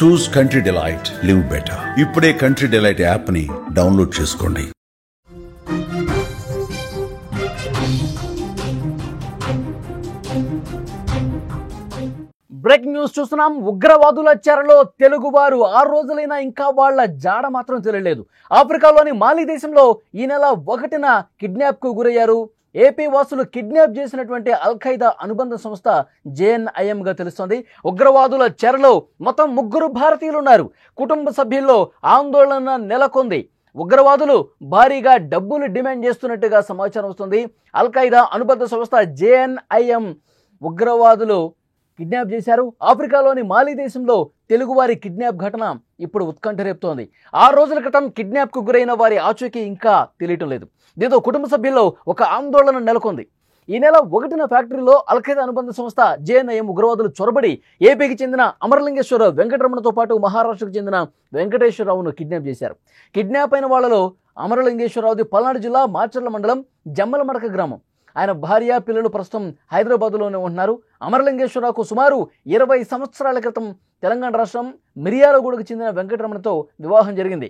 చూస్ country delight, live better. ఇప్పుడే country delight app ని download చేసుకోండి. బ్రేకింగ్ న్యూస్ చూస్తున్నాం. ఉగ్రవాదుల చెరలో తెలుగువారు 6 రోజులైనా ఇంకా వాళ్ల జాడ మాత్రం తెలియలేదు. ఆఫ్రికాలోని మాలి దేశంలో ఈ నెల 1న కిడ్నాప్ కు గురయ్యారు. ఏపీ వాసులు కిడ్నాప్ చేసినటువంటి అల్-ఖైదా అనుబంధ సంస్థ JNIM గా తెలుస్తోంది. ఉగ్రవాదుల చెరలో మొత్తం 3 భారతీయులు ఉన్నారు. కుటుంబ సభ్యుల్లో ఆందోళన నెలకొంది. ఉగ్రవాదులు భారీగా డబ్బులు డిమాండ్ చేస్తున్నట్టుగా సమాచారం వస్తుంది. అల్-ఖైదా అనుబంధ సంస్థ JNIM ఉగ్రవాదులు కిడ్నాప్ చేశారు. ఆఫ్రికాలోని మాలి దేశంలో తెలుగువారి కిడ్నాప్ ఘటన ఇప్పుడు ఉత్కంఠ రేపుతోంది. 6 రోజుల క్రితం కిడ్నాప్ కు గురైన వారి ఆచూకీ ఇంకా తెలియటం లేదు. దీంతో కుటుంబ సభ్యుల్లో ఒక ఆందోళన నెలకొంది. ఈ నెల 1న ఫ్యాక్టరీలో అల్-ఖైదా అనుబంధ సంస్థ JNIM ఉగ్రవాదులు చొరబడి ఏపీకి చెందిన అమరలింగేశ్వరరావు వెంకటరమణతో పాటు మహారాష్ట్రకు చెందిన వెంకటేశ్వరరావును కిడ్నాప్ చేశారు. కిడ్నాప్ అయిన వాళ్లలో అమరలింగేశ్వరరావుది పల్నాడు జిల్లా మాచర్ల మండలం జమ్మలమడక గ్రామం. ఆయన భార్య పిల్లలు ప్రస్తుతం హైదరాబాద్లోనే ఉంటున్నారు. అమరలింగేశ్వరరావుకు సుమారు 20 సంవత్సరాల క్రితం తెలంగాణ రాష్ట్రం మిర్యాలగూడకు చెందిన వెంకటరమణతో వివాహం జరిగింది.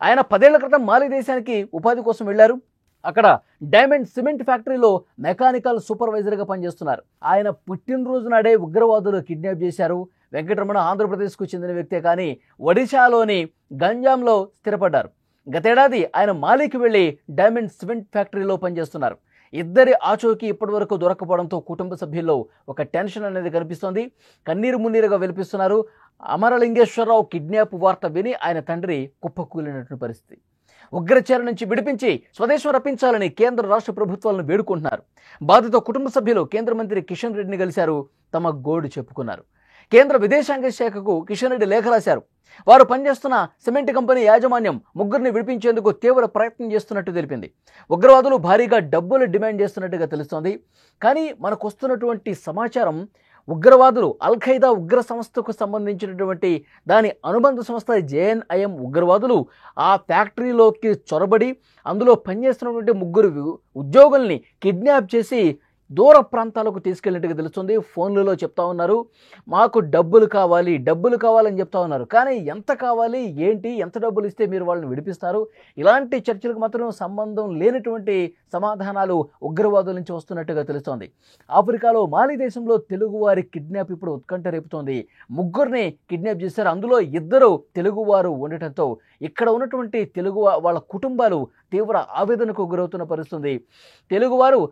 ఆయన 10 ఏళ్ల క్రితం మాలి దేశానికి ఉపాధి కోసం వెళ్లారు. అక్కడ డైమండ్ సిమెంట్ ఫ్యాక్టరీలో మెకానికల్ సూపర్వైజర్గా పనిచేస్తున్నారు. ఆయన పుట్టినరోజు నాడే ఉగ్రవాదులు కిడ్నాప్ చేశారు. వెంకటరమణ ఆంధ్రప్రదేశ్కు చెందిన వ్యక్తే కానీ ఒడిశాలోని గంజాంలో స్థిరపడ్డారు. గతేడాది ఆయన మాలికి వెళ్లి డైమండ్ సిమెంట్ ఫ్యాక్టరీలో పనిచేస్తున్నారు. ఇద్దరి ఆచూకీ ఇప్పటి వరకు దొరకపోవడంతో కుటుంబ సభ్యుల్లో ఒక టెన్షన్ అనేది కనిపిస్తోంది. కన్నీరు మున్నీరుగా వెలిపిస్తున్నారు. అమరలింగేశ్వరరావు కిడ్నాప్ వార్త విని ఆయన తండ్రి కుప్పకూలినటువంటి పరిస్థితి. ఉగ్రచర నుంచి విడిపించి స్వదేశం రప్పించాలని కేంద్ర రాష్ట్ర ప్రభుత్వాలను వేడుకుంటున్నారు. బాధిత కుటుంబ సభ్యులు కేంద్ర మంత్రి కిషన్ రెడ్డిని కలిశారు. తమ గోడు చెప్పుకున్నారు. కేంద్ర విదేశాంగ శాఖకు కిషన్ రెడ్డి లేఖ రాశారు. వారు పనిచేస్తున్న సిమెంట్ కంపెనీ యాజమాన్యం 3ని విడిపించేందుకు తీవ్ర ప్రయత్నం చేస్తున్నట్టు తెలిపింది. ఉగ్రవాదులు భారీగా డబ్బులు డిమాండ్ చేస్తున్నట్టుగా తెలుస్తోంది. కానీ మనకు వస్తున్నటువంటి సమాచారం ఉగ్రవాదులు అల్-ఖైదా ఉగ్ర సంస్థకు సంబంధించినటువంటి దాని అనుబంధ సంస్థ JNIM ఉగ్రవాదులు ఆ ఫ్యాక్టరీలోకి చొరబడి అందులో పనిచేస్తున్నటువంటి 3 ఉద్యోగుల్ని కిడ్నాప్ చేసి దూర ప్రాంతాలకు తీసుకెళ్ళినట్టుగా తెలుస్తుంది. ఫోన్లలో చెప్తా ఉన్నారు, మాకు డబ్బులు కావాలని చెప్తా ఉన్నారు. కానీ ఎంత కావాలి, ఏంటి, ఎంత డబ్బులు ఇస్తే మీరు వాళ్ళని విడిపిస్తారు? ఇలాంటి చర్చలకు మాత్రం సంబంధం లేనటువంటి సమాధానాలు ఉగ్రవాదుల నుంచి వస్తున్నట్టుగా తెలుస్తోంది. ఆఫ్రికాలో మాలి దేశంలో తెలుగువారి కిడ్నాప్ ఇప్పుడు ఉత్కంఠ రేపుతోంది. 3ని కిడ్నాప్ చేశారు. అందులో 2 తెలుగువారు ఉండటంతో ఇక్కడ ఉన్నటువంటి తెలుగు వాళ్ళ కుటుంబాలు తీవ్ర ఆవేదనకు గురవుతున్న పరిస్థితుంది. తెలుగువారు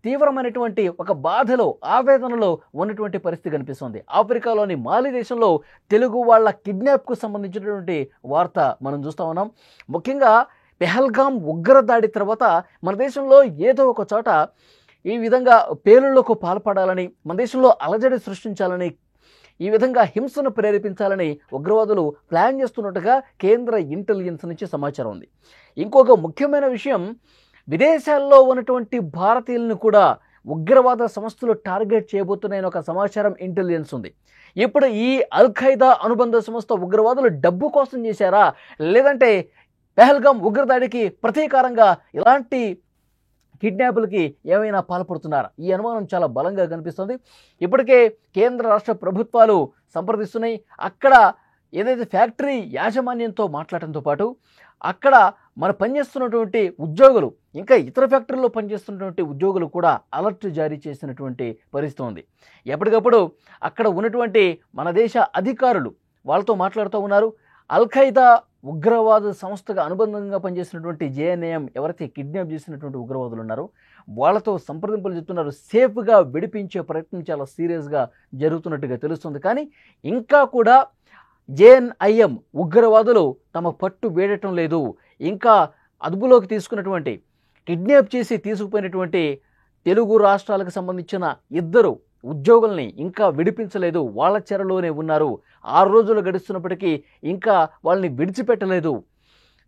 తీవ్రమైనటువంటి ఒక బాధలో, ఆవేదనలో ఉన్నటువంటి పరిస్థితి కనిపిస్తుంది. ఆఫ్రికాలోని మాలి దేశంలో తెలుగు వాళ్ళ కిడ్నాప్కు సంబంధించినటువంటి వార్త మనం చూస్తూ ఉన్నాం. ముఖ్యంగా పెహల్గాం ఉగ్రదాడి తర్వాత మన దేశంలో ఏదో ఒక చోట ఈ విధంగా పేలుళ్లకు పాల్పడాలని, మన దేశంలో అలజడి సృష్టించాలని, ఈ విధంగా హింసను ప్రేరేపించాలని ఉగ్రవాదులు ప్లాన్ చేస్తున్నట్టుగా కేంద్ర ఇంటెలిజెన్స్ నుంచి సమాచారం ఉంది. ఇంకొక ముఖ్యమైన విషయం, విదేశాల్లో ఉన్నటువంటి భారతీయులను కూడా ఉగ్రవాద సంస్థలు టార్గెట్ చేయబోతున్నాయని ఒక సమాచారం ఇంటెలిజెన్స్ ఉంది. ఇప్పుడు ఈ అల్-ఖైదా అనుబంధ సంస్థ ఉగ్రవాదులు డబ్బు కోసం చేశారా, లేదంటే పెహల్గాం ఉగ్రదాడికి ప్రతీకారంగా ఇలాంటి కిడ్నాపులకి ఏమైనా పాల్పడుతున్నారా? ఈ అనుమానం చాలా బలంగా కనిపిస్తుంది. ఇప్పటికే కేంద్ర రాష్ట్ర ప్రభుత్వాలు సంప్రదిస్తున్నాయి. అక్కడ ఏదైతే ఫ్యాక్టరీ యాజమాన్యంతో మాట్లాడటంతో పాటు అక్కడ మన పనిచేస్తున్నటువంటి ఉద్యోగులు, ఇంకా ఇతర ఫ్యాక్టరీలో పనిచేస్తున్నటువంటి ఉద్యోగులు కూడా అలర్ట్ జారీ చేసినటువంటి పరిస్థితి ఉంది. ఎప్పటికప్పుడు అక్కడ ఉన్నటువంటి మన దేశ అధికారులు వాళ్ళతో మాట్లాడుతూ ఉన్నారు. అల్-ఖైదా ఉగ్రవాద సంస్థగా అనుబంధంగా పనిచేసినటువంటి JNIM ఎవరైతే కిడ్నాప్ చేసినటువంటి ఉగ్రవాదులు ఉన్నారో వాళ్ళతో సంప్రదింపులు చెప్తున్నారు. సేఫ్గా విడిపించే ప్రయత్నం చాలా సీరియస్గా జరుగుతున్నట్టుగా తెలుస్తుంది. కానీ ఇంకా కూడా JNIM ఉగ్రవాదులు తమ పట్టు వేయటం లేదు. ఇంకా అదుపులోకి తీసుకున్నటువంటి, కిడ్నాప్ చేసి తీసుకుపోయినటువంటి తెలుగు రాష్ట్రాలకు సంబంధించిన 2 ఉద్యోగుల్ని ఇంకా విడిపించలేదు. వాళ్ళ చెరలోనే ఉన్నారు. 6 రోజులు గడుస్తున్నప్పటికీ ఇంకా వాళ్ళని విడిచిపెట్టలేదు.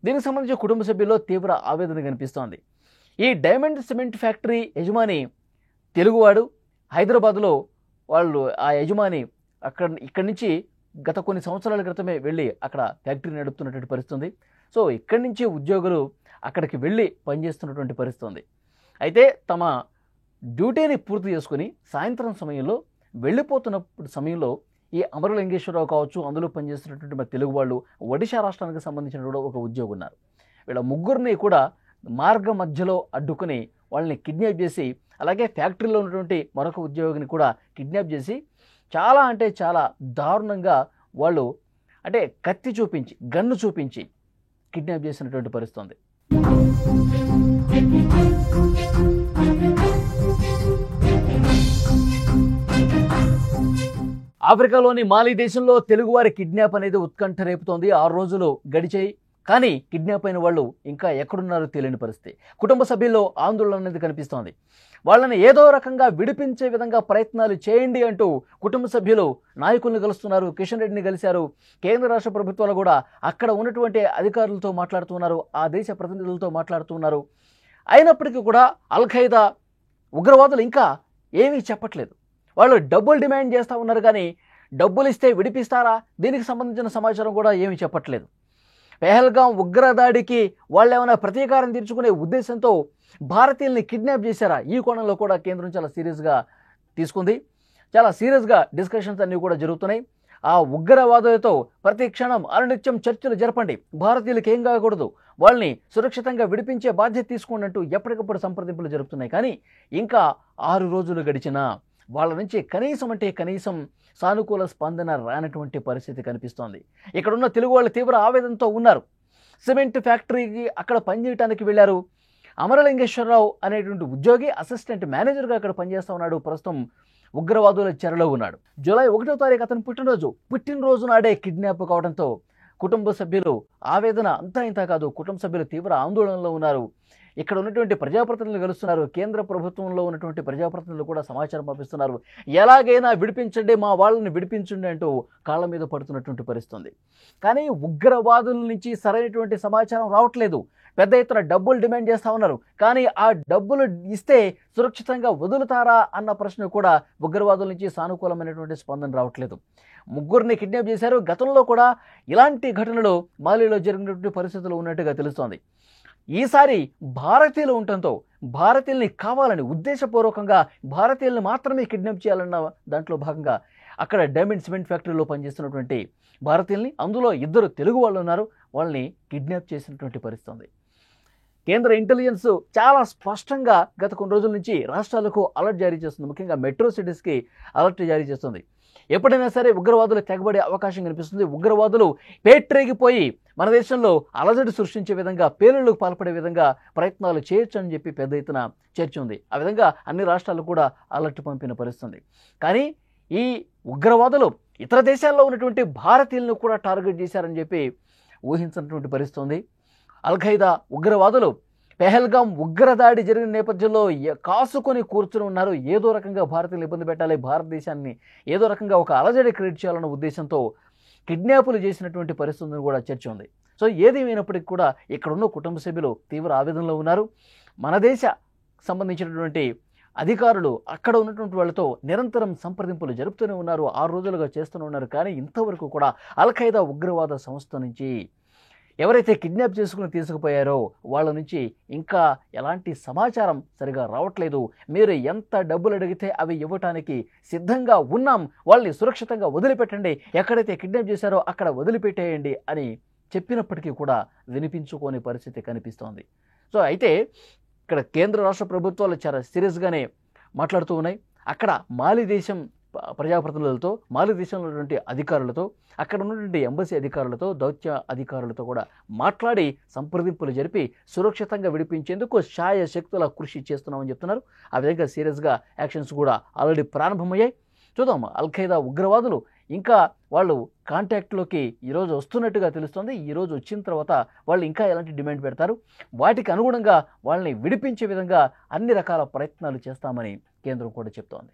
దీనికి సంబంధించి కుటుంబ సభ్యుల్లో తీవ్ర ఆవేదన కనిపిస్తోంది. ఈ డైమండ్ సిమెంట్ ఫ్యాక్టరీ యజమాని తెలుగువాడు. హైదరాబాద్లో వాళ్ళు ఆ యజమాని ఇక్కడి నుంచి గత కొన్ని సంవత్సరాల క్రితమే వెళ్ళి అక్కడ ఫ్యాక్టరీ నడుపుతున్నటువంటి పరిస్థితి. సో ఇక్కడి నుంచి ఉద్యోగులు అక్కడికి వెళ్ళి పనిచేస్తున్నటువంటి పరిస్థితి. అయితే తమ డ్యూటీని పూర్తి చేసుకుని సాయంత్రం సమయంలో వెళ్ళిపోతున్నప్పుడు సమయంలో ఈ అమరలింగేశ్వరరావు కావచ్చు, అందులో పనిచేస్తున్నటువంటి మన తెలుగు వాళ్ళు, ఒడిశా రాష్ట్రానికి సంబంధించిన కూడా ఒక ఉద్యోగి ఉన్నారు. వీళ్ళ ముగ్గురిని కూడా మార్గ మధ్యలో అడ్డుకుని వాళ్ళని కిడ్నాప్ చేసి, అలాగే ఫ్యాక్టరీలో ఉన్నటువంటి మరొక ఉద్యోగిని కూడా కిడ్నాప్ చేసి చాలా అంటే చాలా దారుణంగా వాళ్ళు అంటే కత్తి చూపించి, గన్ను చూపించి కిడ్నాప్ చేసినటువంటి పరిస్థితి ఉంది. ఆఫ్రికాలోని మాలి దేశంలో తెలుగువారి కిడ్నాప్ అనేది ఉత్కంఠ రేపుతోంది. 6 రోజులు గడిచాయి, కానీ కిడ్నాప్ అయిన వాళ్ళు ఇంకా ఎక్కడున్నారో తెలియని పరిస్థితి. కుటుంబ సభ్యుల్లో ఆందోళన అనేది కనిపిస్తోంది. వాళ్ళని ఏదో రకంగా విడిపించే విధంగా ప్రయత్నాలు చేయండి అంటూ కుటుంబ సభ్యులు నాయకులను కలుస్తున్నారు. కిషన్ రెడ్డిని కలిశారు. కేంద్ర రాష్ట్ర ప్రభుత్వాలు కూడా అక్కడ ఉన్నటువంటి అధికారులతో మాట్లాడుతున్నారు, ఆ దేశ ప్రతినిధులతో మాట్లాడుతున్నారు. అయినప్పటికీ కూడా అల్-ఖైదా ఉగ్రవాదులు ఇంకా ఏమీ చెప్పట్లేదు. వాళ్ళు డబ్బులు డిమాండ్ చేస్తూ ఉన్నారు, కానీ డబ్బులు ఇస్తే విడిపిస్తారా, దీనికి సంబంధించిన సమాచారం కూడా ఏమీ చెప్పట్లేదు. పెహల్గాం ఉగ్రదాడికి వాళ్ళు ఏమైనా ప్రతీకారం తీర్చుకునే ఉద్దేశంతో భారతీయుల్ని కిడ్నాప్ చేశారా, ఈ కోణంలో కూడా కేంద్రం చాలా సీరియస్గా తీసుకుంది. చాలా సీరియస్గా డిస్కషన్స్ అన్నీ కూడా జరుగుతున్నాయి. ఆ ఉగ్రవాదులతో ప్రతి క్షణం అనునిత్యం చర్చలు జరపండి, భారతీయులకు ఏం కాకూడదు, వాళ్ళని సురక్షితంగా విడిపించే బాధ్యత తీసుకోండి అంటూ ఎప్పటికప్పుడు సంప్రదింపులు జరుగుతున్నాయి. కానీ ఇంకా 6 రోజులు గడిచినా వాళ్ళ నుంచి కనీసం అంటే కనీసం సానుకూల స్పందన రానటువంటి పరిస్థితి కనిపిస్తోంది. ఇక్కడున్న తెలుగు వాళ్ళు తీవ్ర ఆవేదనతో ఉన్నారు. సిమెంట్ ఫ్యాక్టరీకి అక్కడ పనిచేయడానికి వెళ్ళారు. అమరలింగేశ్వరరావు అనేటువంటి ఉద్యోగి అసిస్టెంట్ మేనేజర్గా అక్కడ పనిచేస్తూ ఉన్నాడు. ప్రస్తుతం ఉగ్రవాదుల చెరలో ఉన్నాడు. జూలై 1వ తారీఖు అతని పుట్టినరోజు నాడే కిడ్నాప్ కావడంతో కుటుంబ సభ్యులు ఆవేదన అంతా ఇంత కాదు, కుటుంబ సభ్యులు తీవ్ర ఆందోళనలో ఉన్నారు. ఇక్కడ ఉన్నటువంటి ప్రజాప్రతినిధులు కలుస్తున్నారు. కేంద్ర ప్రభుత్వంలో ఉన్నటువంటి ప్రజాప్రతినిధులు కూడా సమాచారం పంపిస్తున్నారు. ఎలాగైనా విడిపించండి, మా వాళ్ళని విడిపించండి అంటూ కాళ్ళ మీద పడుతున్నటువంటి పరిస్థితి. కానీ ఉగ్రవాదుల నుంచి సరైనటువంటి సమాచారం రావట్లేదు. పెద్ద ఎత్తున డబ్బులు డిమాండ్ చేస్తూ ఉన్నారు. కానీ ఆ డబ్బులు ఇస్తే సురక్షితంగా వదులుతారా అన్న ప్రశ్న కూడా ఉగ్రవాదుల నుంచి సానుకూలమైనటువంటి స్పందన రావట్లేదు. ముగ్గురిని కిడ్నాప్ చేశారు. గతంలో కూడా ఇలాంటి ఘటనలు మాలిలో జరిగినటువంటి పరిస్థితులు ఉన్నట్టుగా తెలుస్తోంది. ఈసారి భారతీయులు ఉండటంతో భారతీయుల్ని కావాలని ఉద్దేశపూర్వకంగా భారతీయుల్ని మాత్రమే కిడ్నాప్ చేయాలన్న దాంట్లో భాగంగా అక్కడ డైమండ్ సిమెంట్ ఫ్యాక్టరీలో పనిచేస్తున్నటువంటి భారతీయుల్ని, అందులో 2 తెలుగు వాళ్ళు ఉన్నారు, వాళ్ళని కిడ్నాప్ చేసినటువంటి పరిస్థితి ఉంది. కేంద్ర ఇంటెలిజెన్స్ చాలా స్పష్టంగా గత కొన్ని రోజుల నుంచి రాష్ట్రాలకు అలర్ట్ జారీ చేస్తుంది. ముఖ్యంగా మెట్రో సిటీస్కి అలర్ట్ జారీ చేస్తుంది. ఎప్పుడైనా సరే ఉగ్రవాదులు తెగబడే అవకాశం కనిపిస్తుంది. ఉగ్రవాదులు పేట్రేగిపోయి మన దేశంలో అలజడి సృష్టించే విధంగా, పేలుళ్లకు పాల్పడే విధంగా ప్రయత్నాలు చేయొచ్చు అని చెప్పి పెద్ద ఎత్తున చర్చ ఉంది. ఆ విధంగా అన్ని రాష్ట్రాలు కూడా అలర్ట్ పంపిన పరిస్థితుంది. కానీ ఈ ఉగ్రవాదులు ఇతర దేశాల్లో ఉన్నటువంటి భారతీయులను కూడా టార్గెట్ చేశారని చెప్పి ఊహించినటువంటి పరిస్థితి ఉంది. అల్-ఖైదా ఉగ్రవాదులు పెహల్గాం ఉగ్రదాడి జరిగిన నేపథ్యంలో కాసుకొని కూర్చుని ఉన్నారు. ఏదో రకంగా భారతీయులు ఇబ్బంది పెట్టాలి, భారతదేశాన్ని ఏదో రకంగా ఒక అలజడి క్రియేట్ చేయాలన్న ఉద్దేశంతో కిడ్నాపులు చేసినటువంటి పరిస్థితులను కూడా చర్చ ఉంది. సో ఏదేమైనప్పటికీ కూడా ఇక్కడున్న కుటుంబ సభ్యులు తీవ్ర ఆవేదనలో ఉన్నారు. మన దేశ సంబంధించినటువంటి అధికారులు అక్కడ ఉన్నటువంటి వాళ్ళతో నిరంతరం సంప్రదింపులు జరుపుతూనే ఉన్నారు. 6 రోజులుగా చేస్తూనే ఉన్నారు. కానీ ఇంతవరకు కూడా అల్-ఖైదా ఉగ్రవాద సంస్థ నుంచి ఎవరైతే కిడ్నాప్ చేసుకుని తీసుకుపోయారో వాళ్ళ నుంచి ఇంకా ఎలాంటి సమాచారం సరిగా రావట్లేదు. మీరు ఎంత డబ్బులు అడిగితే అవి ఇవ్వటానికి సిద్ధంగా ఉన్నాం, వాళ్ళని సురక్షితంగా వదిలిపెట్టండి, ఎక్కడైతే కిడ్నాప్ చేశారో అక్కడ వదిలిపెట్టేయండి అని చెప్పినప్పటికీ కూడా వినిపించుకోని పరిస్థితి కనిపిస్తోంది. సో అయితే ఇక్కడ కేంద్ర రాష్ట్ర ప్రభుత్వాలు చాలా సీరియస్గానే మాట్లాడుతూ ఉన్నాయి. అక్కడ మాలి దేశం ప్రజాప్రతినిధులతో, మాలి దేశంలో ఉన్నటువంటి అధికారులతో, అక్కడ ఉన్నటువంటి ఎంబసీ అధికారులతో, దౌత్య అధికారులతో కూడా మాట్లాడి సంప్రదింపులు జరిపి సురక్షితంగా విడిపించేందుకు శాయశక్తుల కృషి చేస్తున్నామని చెప్తున్నారు. ఆ విధంగా సీరియస్గా యాక్షన్స్ కూడా ఆల్రెడీ ప్రారంభమయ్యాయి. చూద్దాం, అల్-ఖైదా ఉగ్రవాదులు ఇంకా వాళ్ళు కాంటాక్ట్లోకి ఈరోజు వస్తున్నట్టుగా తెలుస్తుంది. ఈరోజు వచ్చిన తర్వాత వాళ్ళు ఇంకా ఎలాంటి డిమాండ్ పెడతారు, వాటికి అనుగుణంగా వాళ్ళని విడిపించే విధంగా అన్ని రకాల ప్రయత్నాలు చేస్తామని కేంద్రం కూడా చెప్తోంది.